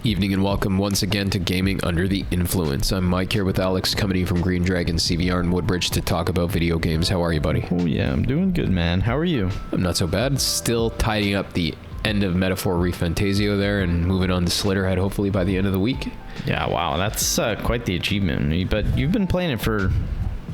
Evening and welcome once again to Gaming Under the Influence. I'm Mike here with Alex, coming from GreenDragonCVR in Woodbridge to talk about video games. How are you, buddy? Oh yeah, I'm doing good, man. How are you? I'm not so bad. Still tidying up the end of Metaphor ReFantazio there and moving on to Slitterhead hopefully by the end of the week. Yeah, wow, that's quite the achievement. But you've been playing it for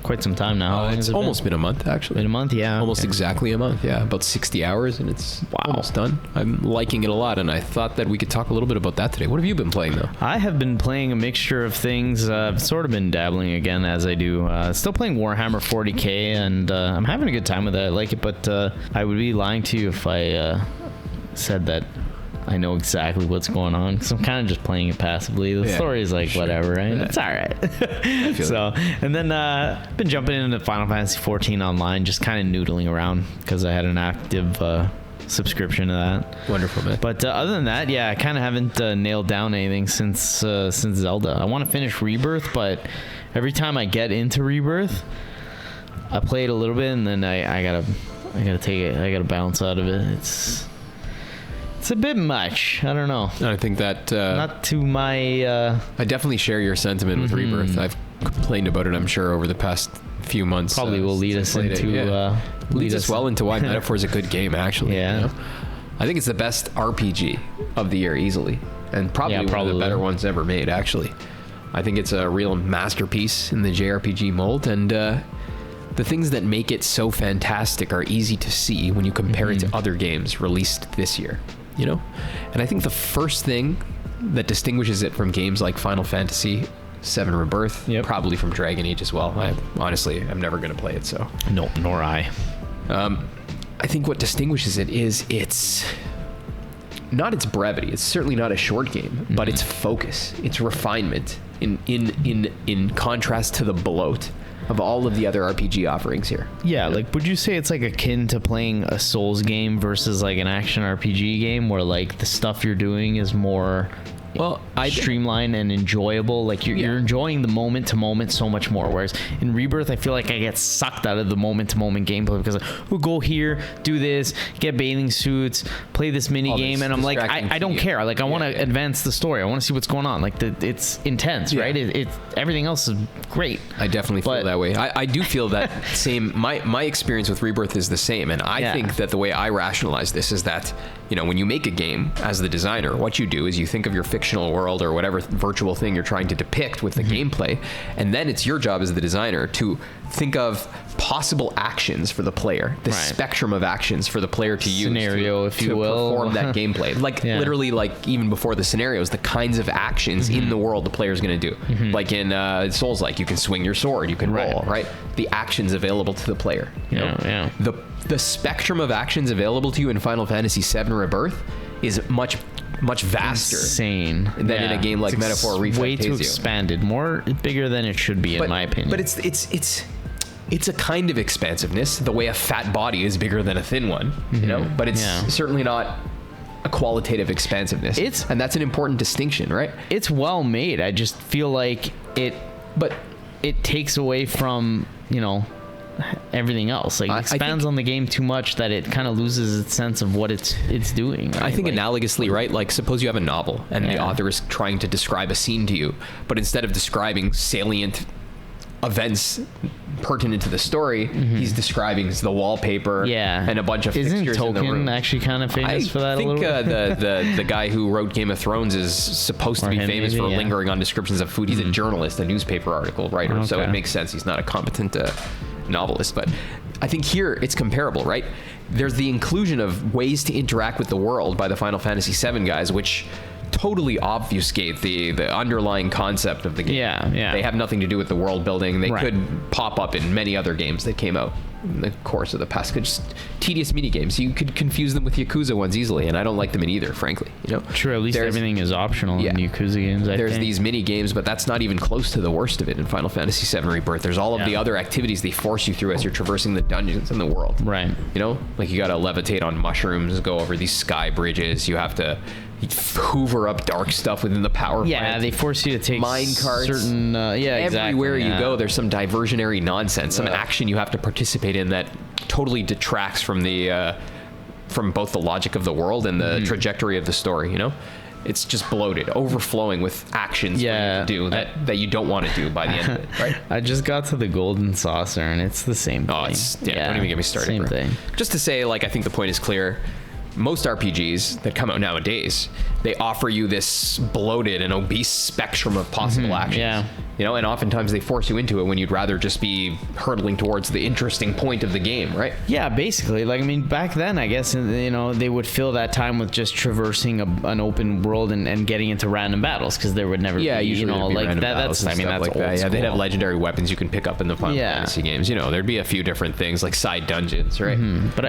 quite some time now. It's almost been a month, actually. Been a month, yeah. Almost exactly a month, yeah. About 60 hours, and it's almost done. I'm liking it a lot, and I thought that we could talk a little bit about that today. What have you been playing, though? I have been playing a mixture of things. I've sort of been dabbling again, as I do. Still playing Warhammer 40k, and I'm having a good time with it. I like it, but I would be lying to you if I said that I know exactly what's going on, because I'm kind of just playing it passively. The story is like whatever, right? Yeah. It's all right. So, and then I've been jumping into Final Fantasy 14 online, just kind of noodling around because I had an active subscription to that. Wonderful, man. But other than that, yeah, I kind of haven't nailed down anything since Zelda. I want to finish Rebirth, but every time I get into Rebirth, I play it a little bit, and then I gotta take it. I gotta bounce out of it. It's a bit much. I don't know. I think that not to my I definitely share your sentiment with Rebirth. I've complained about it, I'm sure, over the past few months. Probably will lead us into leads us well into why Metaphor is a good game, actually. Yeah. You know? I think it's the best RPG of the year easily, and probably one of the better ones ever made, actually. I think it's a real masterpiece in the JRPG mold, and the things that make it so fantastic are easy to see when you compare it to other games released this year. You know, and I think the first thing that distinguishes it from games like Final Fantasy VII Rebirth, probably from Dragon Age as well. I'm never going to play it, so no, nor I. I think what distinguishes it is its not its brevity. It's certainly not a short game, but its focus, its refinement, in contrast to the bloat of all of the other RPG offerings here. Yeah, like, would you say it's like akin to playing a Souls game versus like an action RPG game, where like the stuff you're doing is more streamlined and enjoyable? Like you're enjoying the moment to moment so much more, whereas in Rebirth I feel like I get sucked out of the moment to moment gameplay because we'll go here, do this, get bathing suits, play this mini game, and I'm like, I don't care. Like I want to advance the story. I want to see what's going on. Like it's intense, right? It's everything else is great. I definitely feel that way. I do feel that same. My experience with Rebirth is the same, and I think that the way I rationalize this is that, you know, when you make a game as the designer, what you do is you think of your fictional world or whatever virtual thing you're trying to depict with the gameplay, and then it's your job as the designer to think of possible actions for the player, the spectrum of actions for the player to use scenario, if you will, perform that gameplay. Like literally, like even before the scenarios, the kinds of actions in the world the player is going to do. Like in Souls, like you can swing your sword, you can roll, right? The actions available to the player. You know? The spectrum of actions available to you in Final Fantasy VII Rebirth is much vaster than in a game like Metaphor ReFantazio. Way too expanded, bigger than it should be, in my opinion. But it's a kind of expansiveness, the way a fat body is bigger than a thin one, you know. But it's certainly not a qualitative expansiveness. And that's an important distinction, right? It's well made. I just feel like it takes away from, you know, everything else. Like it expands on the game too much that it kind of loses its sense of what it's doing. Right? I think analogously, right? Like suppose you have a novel and the author is trying to describe a scene to you, but instead of describing salient events pertinent to the story, he's describing the wallpaper and a bunch of fixtures in the room. Isn't Tolkien actually kind of famous for that? I think the guy who wrote Game of Thrones is supposed to be famous for lingering on descriptions of food. He's a journalist, a newspaper article writer, so it makes sense. He's not a competent novelist, but I think here it's comparable, right? There's the inclusion of ways to interact with the world by the Final Fantasy VII guys, which totally obfuscate the underlying concept of the game. They have nothing to do with the world building. They could pop up in many other games that came out in the course of the past. Just tedious mini games. You could confuse them with Yakuza ones easily, and I don't like them in either, frankly. You know, true. At least everything is optional in Yakuza games. There's these mini games, but that's not even close to the worst of it in Final Fantasy VII Rebirth. There's all of the other activities they force you through as you're traversing the dungeons in the world. Right. You know, like you got to levitate on mushrooms, go over these sky bridges. You have to hoover up dark stuff within the power plant. Yeah, they force you to take mine carts. Certain, everywhere you go, there's some diversionary nonsense, some action you have to participate in that totally detracts from the from both the logic of the world and the trajectory of the story. You know, It's just bloated, overflowing with actions you do that you don't want to do by the end of it, right? I just got to the golden saucer, and it's the same thing. Don't even get me started. Same thing. Just to say, like, I think the point is clear. Most RPGs that come out nowadays, they offer you this bloated and obese spectrum of possible actions. Yeah. You know, and oftentimes they force you into it when you'd rather just be hurtling towards the interesting point of the game, right? Yeah, basically. Like, I mean, back then, I guess, you know, they would fill that time with just traversing an open world and getting into random battles, because there would never be, you know, like that. That's, I mean, that's like that. Yeah, they'd have legendary weapons you can pick up in the Final Fantasy games. You know, there'd be a few different things like side dungeons, right?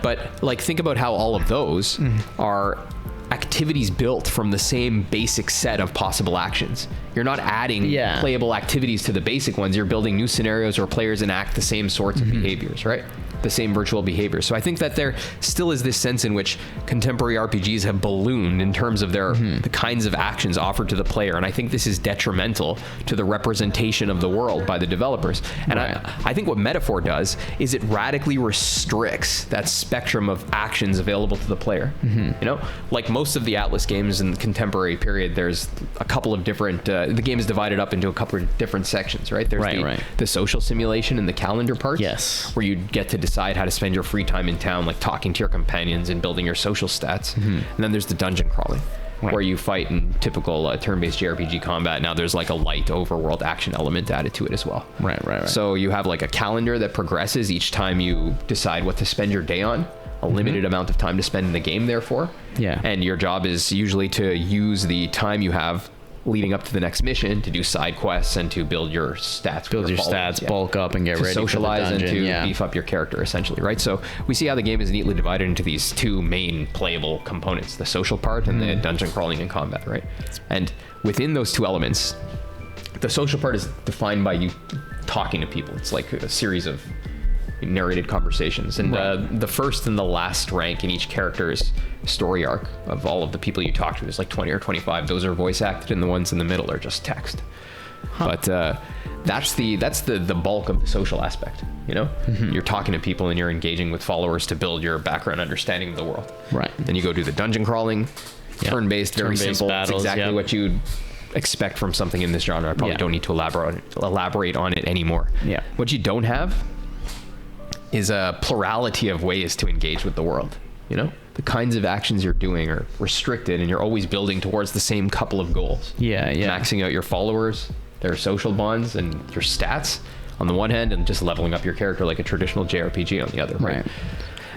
But like, think about how all of those are activities built from the same basic set of possible actions. You're not adding playable activities to the basic ones. You're building new scenarios where players enact the same sorts of behaviors, right? The same virtual behaviors. So I think that there still is this sense in which contemporary RPGs have ballooned in terms of their the kinds of actions offered to the player, and I think this is detrimental to the representation of the world by the developers. And I think what Metaphor does is it radically restricts that spectrum of actions available to the player. You know, like most of the Atlas games in the contemporary period, there's a couple of different the game is divided up into a couple of different sections, right? There's the social simulation and the calendar parts, where you get to decide how to spend your free time in town, like talking to your companions and building your social stats. And then there's the dungeon crawling, where you fight in typical turn-based JRPG combat. Now there's like a light overworld action element added to it as well. Right. So you have like a calendar that progresses each time you decide what to spend your day on, a limited amount of time to spend in the game, therefore. And your job is usually to use the time you have leading up to the next mission to do side quests and to build your stats, bulk up and get ready to socialize for the dungeon, and to beef up your character, essentially, right? So we see how the game is neatly divided into these two main playable components, the social part and the dungeon crawling and combat, right? And within those two elements, the social part is defined by you talking to people. It's like a series of narrated conversations, and the first and the last rank in each character's story arc of all of the people you talk to, there's like 20 or 25. Those are voice acted, and the ones in the middle are just text. But that's the bulk of the social aspect. You know, you're talking to people and you're engaging with followers to build your background understanding of the world. Then you go do the dungeon crawling, turn-based, very simple. Battles, it's exactly what you'd expect from something in this genre. I probably don't need to elaborate on it anymore. What you don't have is a plurality of ways to engage with the world. You know, the kinds of actions you're doing are restricted, and you're always building towards the same couple of goals. Maxing out your followers, their social bonds, and your stats on the one hand, and just leveling up your character like a traditional JRPG on the other, right?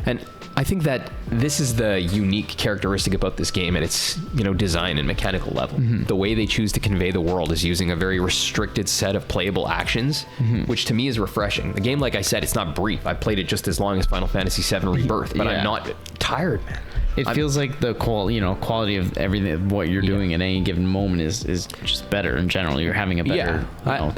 And I think that this is the unique characteristic about this game and its, you know, design and mechanical level. The way they choose to convey the world is using a very restricted set of playable actions, which to me is refreshing. The game, like I said, it's not brief. I've played it just as long as Final Fantasy VII Rebirth, but I'm not tired, man. It feels like the quality of everything, what you're doing at any given moment is just better in general. You're having a better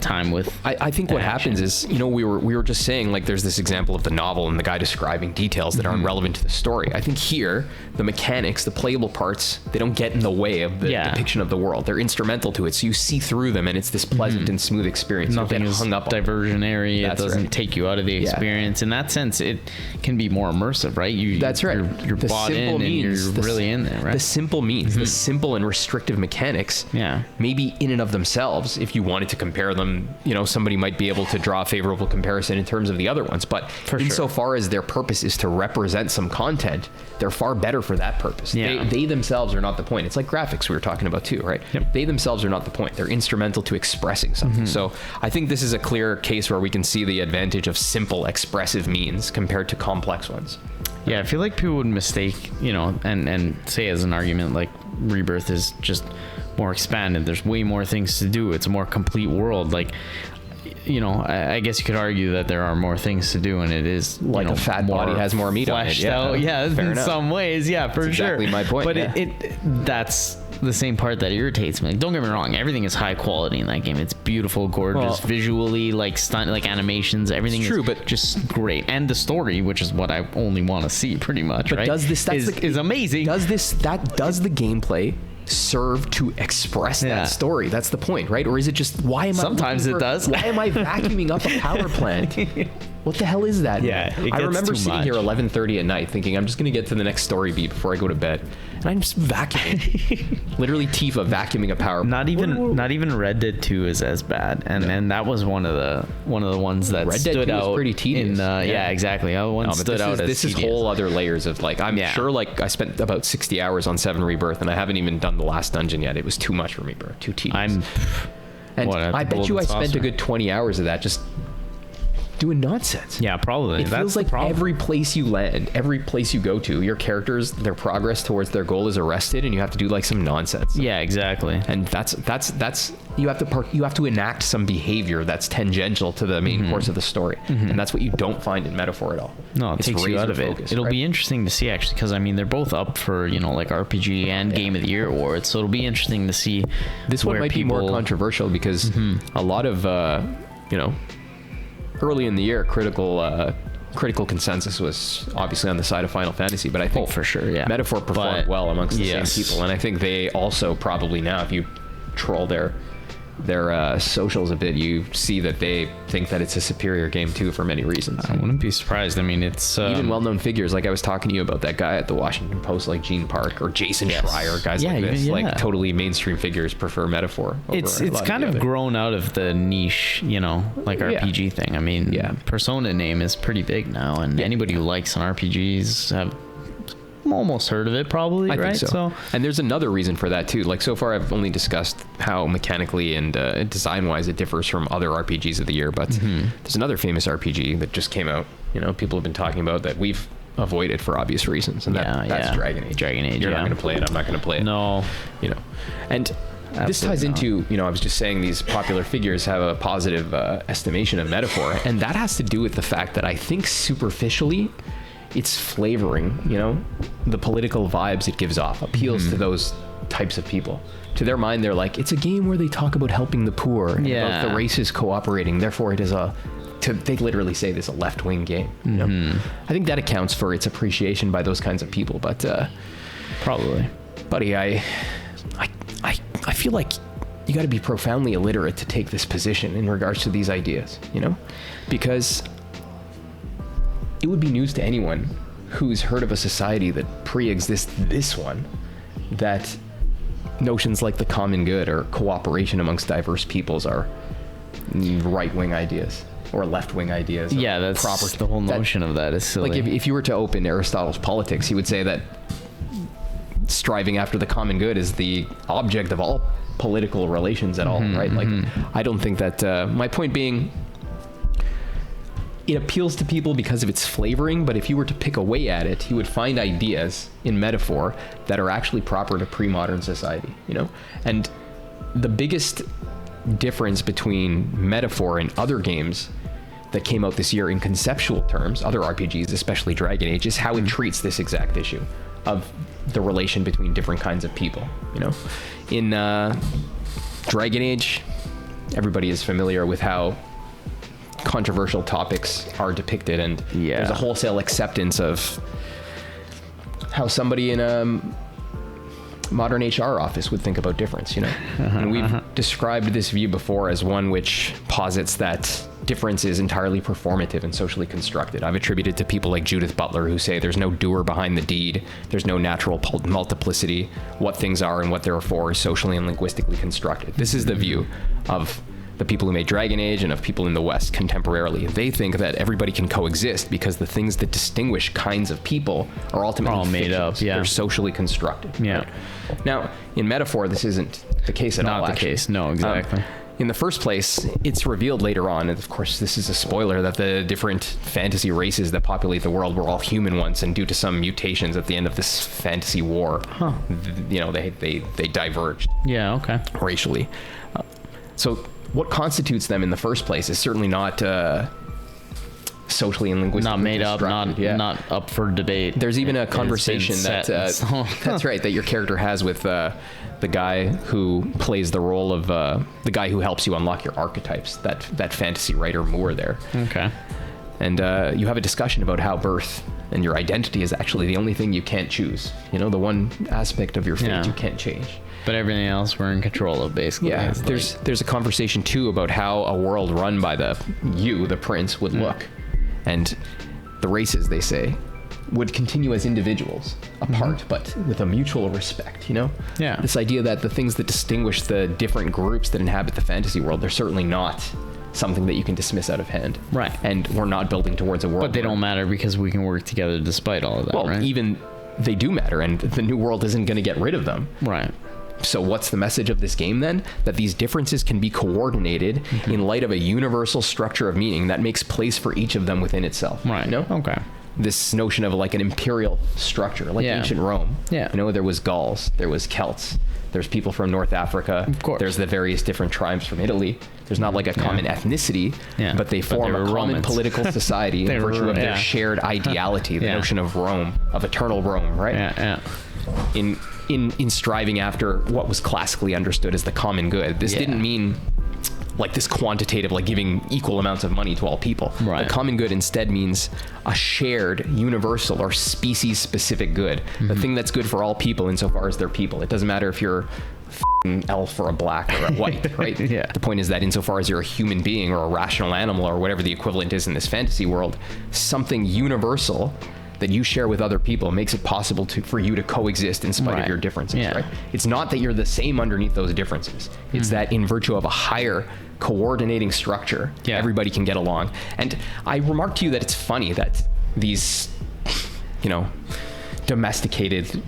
time with. I think what happens is, you know, we were just saying, like, there's this example of the novel and the guy describing details that aren't relevant to the story. I think here, the mechanics, the playable parts, they don't get in the way of the depiction of the world. They're instrumental to it, so you see through them, and it's this pleasant and smooth experience. Nothing is hung up diversionary. It doesn't take you out of the experience. In that sense, it can be more immersive, right? You're bought in. You're really in there, right? The simple means, the simple and restrictive mechanics, maybe in and of themselves, if you wanted to compare them, you know, somebody might be able to draw a favorable comparison in terms of the other ones. But insofar as their purpose is to represent some content, they're far better for that purpose. They themselves are not the point. It's like graphics we were talking about too, right? They themselves are not the point. They're instrumental to expressing something. So I think this is a clear case where we can see the advantage of simple expressive means compared to complex ones. Yeah, I feel like people would mistake, you know, and say as an argument, like, Rebirth is just more expanded. There's way more things to do. It's a more complete world. Like, you know, I guess you could argue that there are more things to do, and it is like, a fat body has more meat on it. In some ways, for sure. Exactly my point. But that's the same part that irritates me. Like, don't get me wrong, everything is high quality in that game. It's beautiful, gorgeous, visually, like stunning, like animations, everything is but just great. And the story, which is what I only want to see, pretty much. But does this is amazing? Does the gameplay serve to express that story? That's the point, right? Or is it just, why am I sometimes it does. Why am I vacuuming up a power plant What the hell is that? Yeah, it I gets remember too sitting much. here 11:30 at night thinking I'm just gonna get to the next story beat before I go to bed, and I'm just vacuuming. Literally Tifa vacuuming a power. Not even Red Dead 2 is as bad, and that was one of the ones that Red Dead stood 2 was out. pretty tedious. Yeah, exactly. That one stood out as this is tedious. whole other layers of like I'm sure like I spent about 60 hours on 7 Rebirth, and I haven't even done the last dungeon yet. It was too much for me, bro. Too tedious. And I bet you I spent a good 20 hours of that just doing nonsense. Yeah, probably. It feels like every place you land, every place you go to, your characters, their progress towards their goal is arrested, and you have to do like some nonsense. Yeah, exactly. And that's you have to enact some behavior that's tangential to the main course of the story, and that's what you don't find in Metaphor at all. No, it takes you out of it. It'll be interesting to see actually, because I mean they're both up for like RPG and Game of the Year awards, so it'll be interesting to see. This one might be more controversial because a lot of early in the year, critical consensus was obviously on the side of Final Fantasy, but I think for sure, yeah, Metaphor performed well amongst the same people, and I think they also probably now, if you troll their socials a bit, you see that they think that it's a superior game too for many reasons. I wouldn't be surprised. I mean, it's even well-known figures like I was talking to you about, that guy at the Washington Post, like Gene Park or Jason Schreier, guys like this, like totally mainstream figures prefer Metaphor. It's kind of grown out of the niche, like RPG thing. I mean, Persona name is pretty big now, and anybody who likes an RPGs have almost heard of it, probably. I think so. And there's another reason for that too. Like so far I've only discussed how mechanically and design wise it differs from other RPGs of the year, but there's another famous RPG that just came out, people have been talking about, that we've avoided for obvious reasons, and that's Dragon Age. You're not going to play it, I'm not going to play it. No. And this ties into, I was just saying these popular figures have a positive estimation of Metaphor, and that has to do with the fact that I think superficially it's flavoring, the political vibes it gives off appeals to those types of people. To their mind, they're like, it's a game where they talk about helping the poor, and about the races cooperating, therefore it is they literally say this is a left-wing game. I think that accounts for its appreciation by those kinds of people, but probably. Buddy, I feel like you got to be profoundly illiterate to take this position in regards to these ideas, because it would be news to anyone who's heard of a society that pre-exists this one, that notions like the common good or cooperation amongst diverse peoples are right-wing ideas or left-wing ideas. Yeah, that's the whole notion of that is silly. Like if you were to open Aristotle's Politics, he would say that striving after the common good is the object of all political relations at all, right? Like, I don't think that, my point being, it appeals to people because of its flavoring, but if you were to pick away at it, you would find ideas in Metaphor that are actually proper to pre-modern society, And the biggest difference between Metaphor and other games that came out this year in conceptual terms, other RPGs, especially Dragon Age, is how it treats this exact issue of the relation between different kinds of people, In Dragon Age, everybody is familiar with how controversial topics are depicted, and there's a wholesale acceptance of how somebody in a modern HR office would think about difference, And we've described this view before as one which posits that difference is entirely performative and socially constructed. I've attributed to people like Judith Butler who say there's no doer behind the deed, there's no natural multiplicity, what things are and what they're for is socially and linguistically constructed. This is the view of the people who made Dragon Age and of people in the West contemporarily. They think that everybody can coexist because the things that distinguish kinds of people are ultimately all made up. Yeah, they're socially constructed. Yeah. Right? Now, in Metaphor, this isn't the case at all. Not the case. No, exactly. In the first place, it's revealed later on, and of course this is a spoiler, that the different fantasy races that populate the world were all human once, and due to some mutations at the end of this fantasy war, they diverged. Yeah, okay. Racially. So what constitutes them in the first place is certainly not socially and linguistically not made up, not up for debate. There's even a conversation that that's right, that your character has with the guy who plays the role of the guy who helps you unlock your archetypes, that fantasy writer Moore there. Okay. And you have a discussion about how birth and your identity is actually the only thing you can't choose. The one aspect of your fate you can't change. But everything else we're in control of, basically. Yeah, there's a conversation too about how a world run by the prince would look. And the races, they say, would continue as individuals apart, but with a mutual respect, you know? Yeah. This idea that the things that distinguish the different groups that inhabit the fantasy world, they're certainly not something that you can dismiss out of hand. Right. And we're not building towards a world. But they don't matter because we can work together despite all of that, well, right? even they do matter, and the new world isn't going to get rid of them. Right. So what's the message of this game then? That these differences can be coordinated in light of a universal structure of meaning that makes place for each of them within itself. Right. You know? Okay. This notion of like an imperial structure, like ancient Rome. Yeah. You know, there was Gauls, there was Celts, there's people from North Africa. Of course. There's the various different tribes from Italy. There's not like a common ethnicity, but they form a common Romans. Political society in virtue of their shared ideality, the notion of Rome, of eternal Rome, right? Yeah. In striving after what was classically understood as the common good. This didn't mean like this quantitative, like giving equal amounts of money to all people. Right. The common good instead means a shared, universal, or species-specific good. The thing that's good for all people insofar as they're people. It doesn't matter if you're an elf or a black or a white, right? Yeah. The point is that insofar as you're a human being or a rational animal or whatever the equivalent is in this fantasy world, something universal that you share with other people makes it possible for you to coexist in spite of your differences, right? It's not that you're the same underneath those differences. It's that in virtue of a higher coordinating structure, everybody can get along. And I remarked to you that it's funny that these, you know, domesticated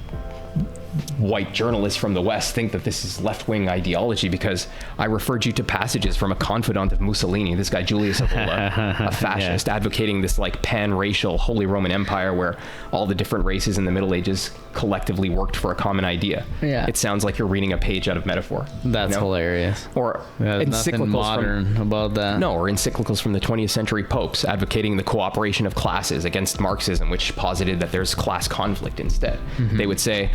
white journalists from the West think that this is left-wing ideology, because I referred you to passages from a confidant of Mussolini, this guy Julius Evola, a fascist, advocating this like pan-racial Holy Roman Empire where all the different races in the Middle Ages collectively worked for a common idea. Yeah. It sounds like you're reading a page out of metaphor. That's hilarious. Or nothing modern about that. No, or encyclicals from the 20th century popes advocating the cooperation of classes against Marxism, which posited that there's class conflict instead. They would say,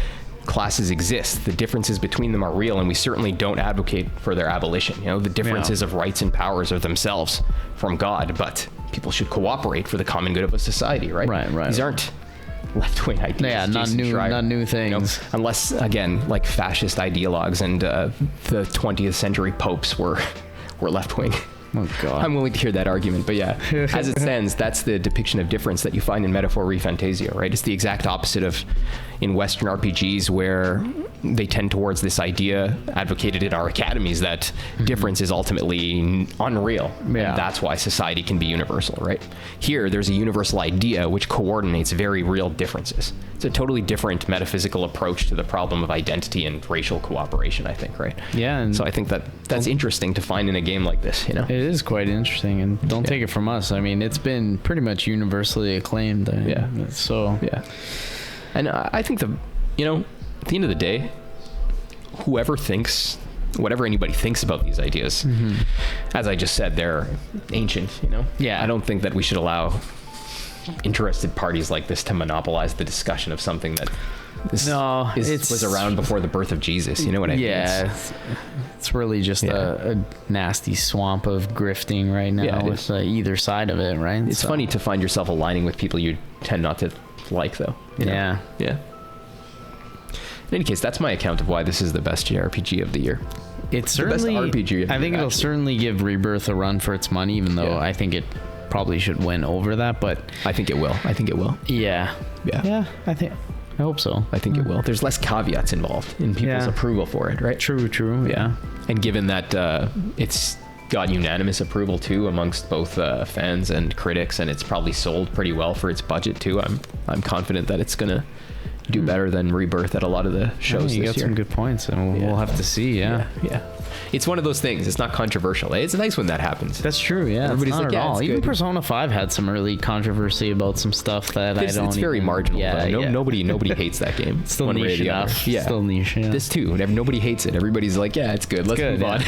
classes exist, the differences between them are real, and we certainly don't advocate for their abolition. You know, the differences of rights and powers are themselves from God, but people should cooperate for the common good of a society, right? Right. These aren't left-wing ideas. Yeah, not new things. You know, unless, again, like fascist ideologues and the 20th century popes were left-wing. Oh, God. I'm willing to hear that argument, but yeah, as it stands, that's the depiction of difference that you find in Metaphor ReFantazio, right? It's the exact opposite of in Western RPGs, where they tend towards this idea advocated in our academies that difference is ultimately unreal. Yeah. And that's why society can be universal, right? Here, there's a universal idea which coordinates very real differences. It's a totally different metaphysical approach to the problem of identity and racial cooperation, I think, right? Yeah. And so I think that's interesting to find in a game like this, you know? It is quite interesting, and don't take it from us. I mean, it's been pretty much universally acclaimed. So. Yeah. And I think you know, at the end of the day, whatever anybody thinks about these ideas, as I just said, they're ancient, you know? Yeah. I don't think that we should allow interested parties like this to monopolize the discussion of something that was around before the birth of Jesus. You know what I mean? Yeah. It's really just a nasty swamp of grifting right now with either side of it, right? It's funny to find yourself aligning with people you tend not to like, though. You know? Yeah. In any case, that's my account of why this is the best JRPG of the year. It's certainly the best RPG of the I think year, it'll certainly give Rebirth a run for its money, even though I think it probably should win over that. But I think it will. Yeah. I hope so. I think it will. There's less caveats involved in people's approval for it, right? True. Yeah. And given that it's got unanimous approval too amongst both fans and critics, and it's probably sold pretty well for its budget too, I'm confident that it's gonna do better than Rebirth at a lot of the shows this year. You got some good points, and we'll have to see. Yeah. It's one of those things. It's not controversial. It's nice when that happens. That's true. Yeah. Everybody's not like, at all. it's Even good. Persona 5 had some early controversy about some stuff that I don't. It's very marginal. Yeah, Nobody hates that game. Still niche enough. Yeah. Still niche. Yeah. This too. Nobody hates it. Everybody's like, yeah, it's good. Let's move on.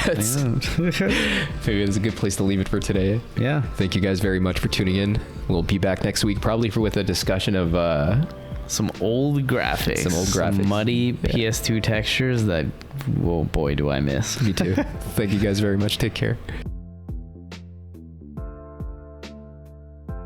Maybe it's a good place to leave it for today. Yeah. Thank you guys very much for tuning in. We'll be back next week, probably with a discussion of some old graphics. Some muddy PS2 textures that, oh boy, do I miss. Me too. Thank you guys very much. Take care.